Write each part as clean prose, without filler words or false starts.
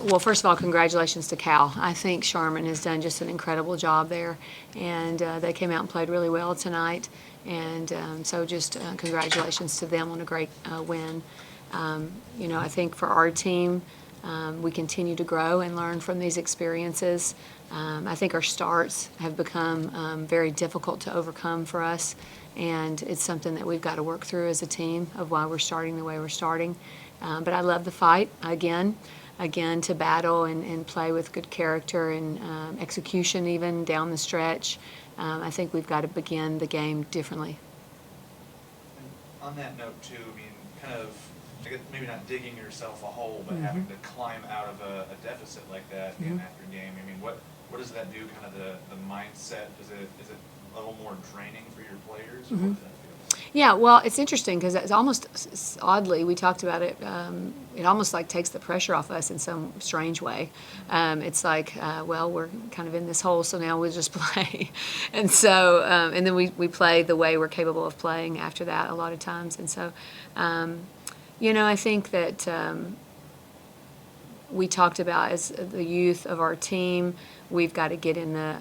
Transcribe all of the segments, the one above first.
Well, first of all, congratulations to Cal. I think Sharman has done just an incredible job there, and they came out and played really well tonight. And so just congratulations to them on a great win. I think for our team, we continue to grow and learn from these experiences. I think our starts have become very difficult to overcome for us, and it's something that we've got to work through as a team of why we're starting the way we're starting. But I love the fight again, to battle and play with good character and execution even down the stretch. I think we've got to begin the game differently. And on that note too, I mean, kind of, I guess maybe not digging yourself a hole, but having to climb out of a deficit like that game after game. I mean, what does that do? Kind of the mindset. Is it a little more draining for your players? Or what does that feel? Yeah, well, it's interesting because it's almost oddly, we talked about it, it almost like takes the pressure off us in some strange way. It's like, well, we're kind of in this hole, so now we'll just play. And so, and then we play the way we're capable of playing after that a lot of times. And so, I think that we talked about as the youth of our team, we've got to get in the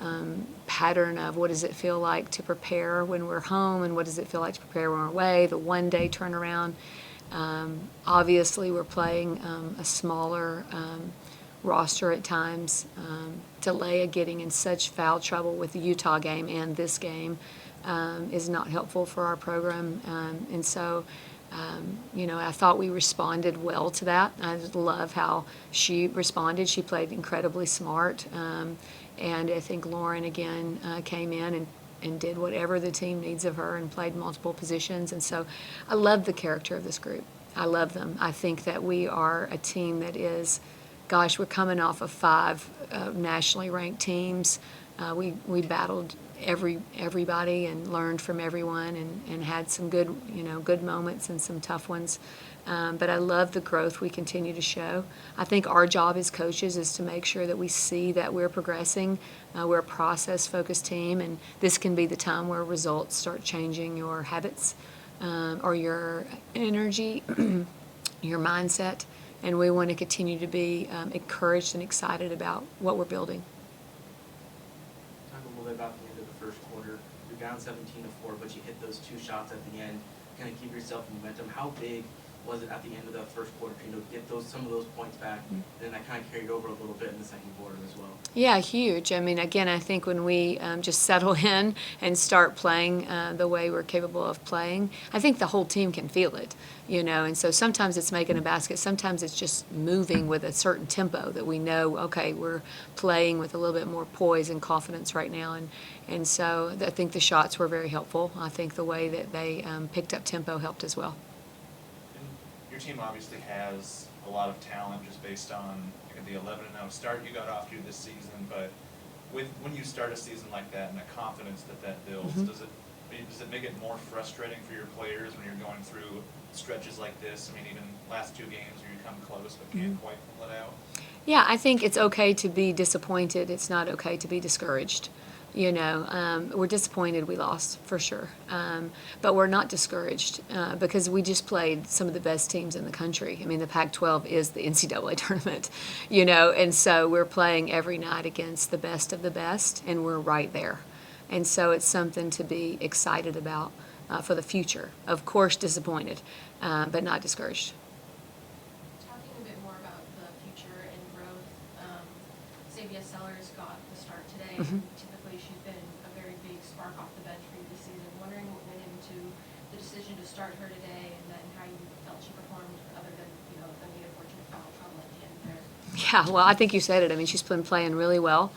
pattern of what does it feel like to prepare when we're home and what does it feel like to prepare when we're away, the one-day turnaround. Obviously, we're playing a smaller roster at times. Delay of getting in such foul trouble with the Utah game and this game is not helpful for our program. And so, I thought we responded well to that. I just love how she responded. She played incredibly smart. And I think Lauren, again, came in and did whatever the team needs of her and played multiple positions. And so I love the character of this group. I love them. I think that we are a team that is, gosh, we're coming off of 5 nationally ranked teams. We battled everybody and learned from everyone and had some good moments and some tough ones. But I love the growth we continue to show. I think our job as coaches is to make sure that we see that we're progressing. We're a process-focused team, and this can be the time where results start changing your habits or your energy, your mindset, and we want to continue to be encouraged and excited about what we're building. Talk a little bit about the end of the first quarter. You're down 17-4, but you hit those 2 shots at the end, kind of keep yourself in momentum. How big was it at the end of that first quarter to get some of those points back, and then that kind of carried over a little bit in the second quarter as well? Yeah, huge. I mean, again, I think when we just settle in and start playing the way we're capable of playing, I think the whole team can feel it, and so sometimes it's making a basket, sometimes it's just moving with a certain tempo that we know, okay, we're playing with a little bit more poise and confidence right now, and so I think the shots were very helpful. I think the way that they picked up tempo helped as well. Your team obviously has a lot of talent just based on the 11-0 start you got off to this season, but when you start a season like that and the confidence that builds, does it make it more frustrating for your players when you're going through stretches like this? I mean, even last 2 games where you come close but can't quite pull it out? Yeah, I think it's okay to be disappointed. It's not okay to be discouraged. We're disappointed we lost, for sure. But we're not discouraged because we just played some of the best teams in the country. I mean, the Pac-12 is the NCAA tournament, and so we're playing every night against the best of the best, and we're right there. And so it's something to be excited about for the future. Of course, disappointed, but not discouraged. Talking a bit more about the future and growth, Sabia Sellers got the start today. Typically, she's been a very big spark off the bench for you this season. Wondering what went into the decision to start her today, and then how you felt she performed, other than the unfortunate foul trouble at the end there. Yeah, well, I think you said it. I mean, she's been playing really well.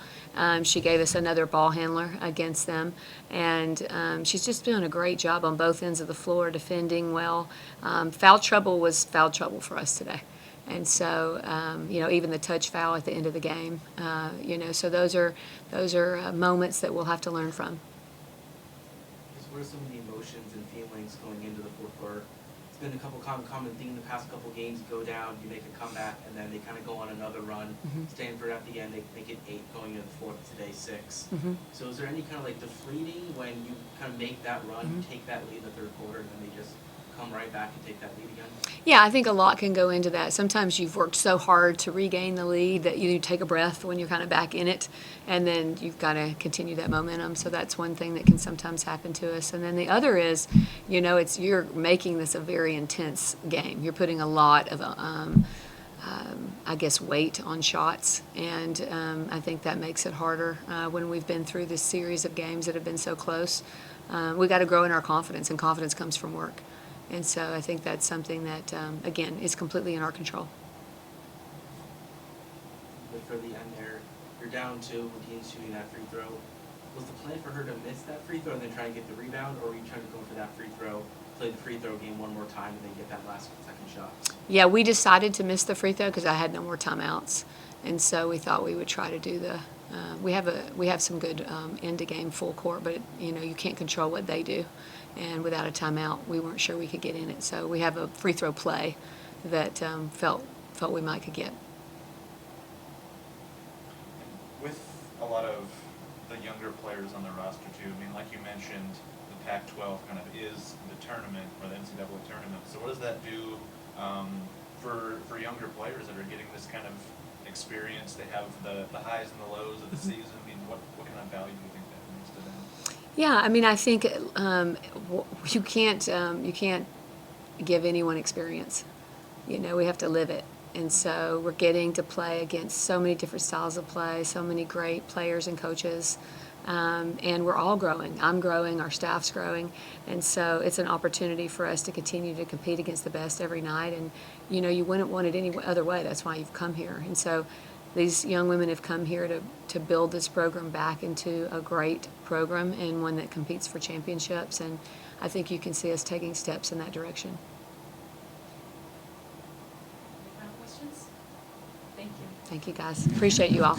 She gave us another ball handler against them, and she's just doing a great job on both ends of the floor, defending well. Foul trouble was foul trouble for us today. And so, even the touch foul at the end of the game, so those are moments that we'll have to learn from. What are some of the emotions and feelings going into the fourth quarter? It's been a couple common theme the past couple games. You go down, you make a comeback, and then they kind of go on another run. Stanford at the end, they make it 8 going into the fourth, today 6. So is there any kind of deflating when you kind of make that run, you take that lead in the third quarter, and then they just come right back and take that lead again? Yeah, I think a lot can go into that. Sometimes you've worked so hard to regain the lead that you take a breath when you're kind of back in it, and then you've got to continue that momentum. So that's one thing that can sometimes happen to us. And then the other is, you're making this a very intense game. You're putting a lot of, I guess, weight on shots, and I think that makes it harder when we've been through this series of games that have been so close. We've got to grow in our confidence, and confidence comes from work. And so I think that's something that, again, is completely in our control. But for the end there, you're down 2 when Dean's shooting that free throw. Was the plan for her to miss that free throw and then try and get the rebound, or were you trying to go for that free throw, play the free throw game one more time, and then get that last second shot? Yeah, we decided to miss the free throw because I had no more timeouts, and so we thought we would try to do the. We have some good end of game full court, but you can't control what they do, and without a timeout, we weren't sure we could get in it. So we have a free throw play that felt we might could get. With a lot of the younger players on the roster too, I mean, like you mentioned, the Pac-12 kind of is the tournament, or the NCAA tournament. So what does that do for younger players that are getting this kind of experience? They have the highs and the lows of the season. I mean, what kind of value do you think that brings to them? Yeah, I mean, I think you can't give anyone experience. We have to live it. And so we're getting to play against so many different styles of play, so many great players and coaches, and we're all growing. I'm growing, our staff's growing, and so it's an opportunity for us to continue to compete against the best every night. And you wouldn't want it any other way. That's why you've come here. And so these young women have come here to build this program back into a great program and one that competes for championships. And I think you can see us taking steps in that direction. Any final questions? Thank you. Thank you, guys. Appreciate you all.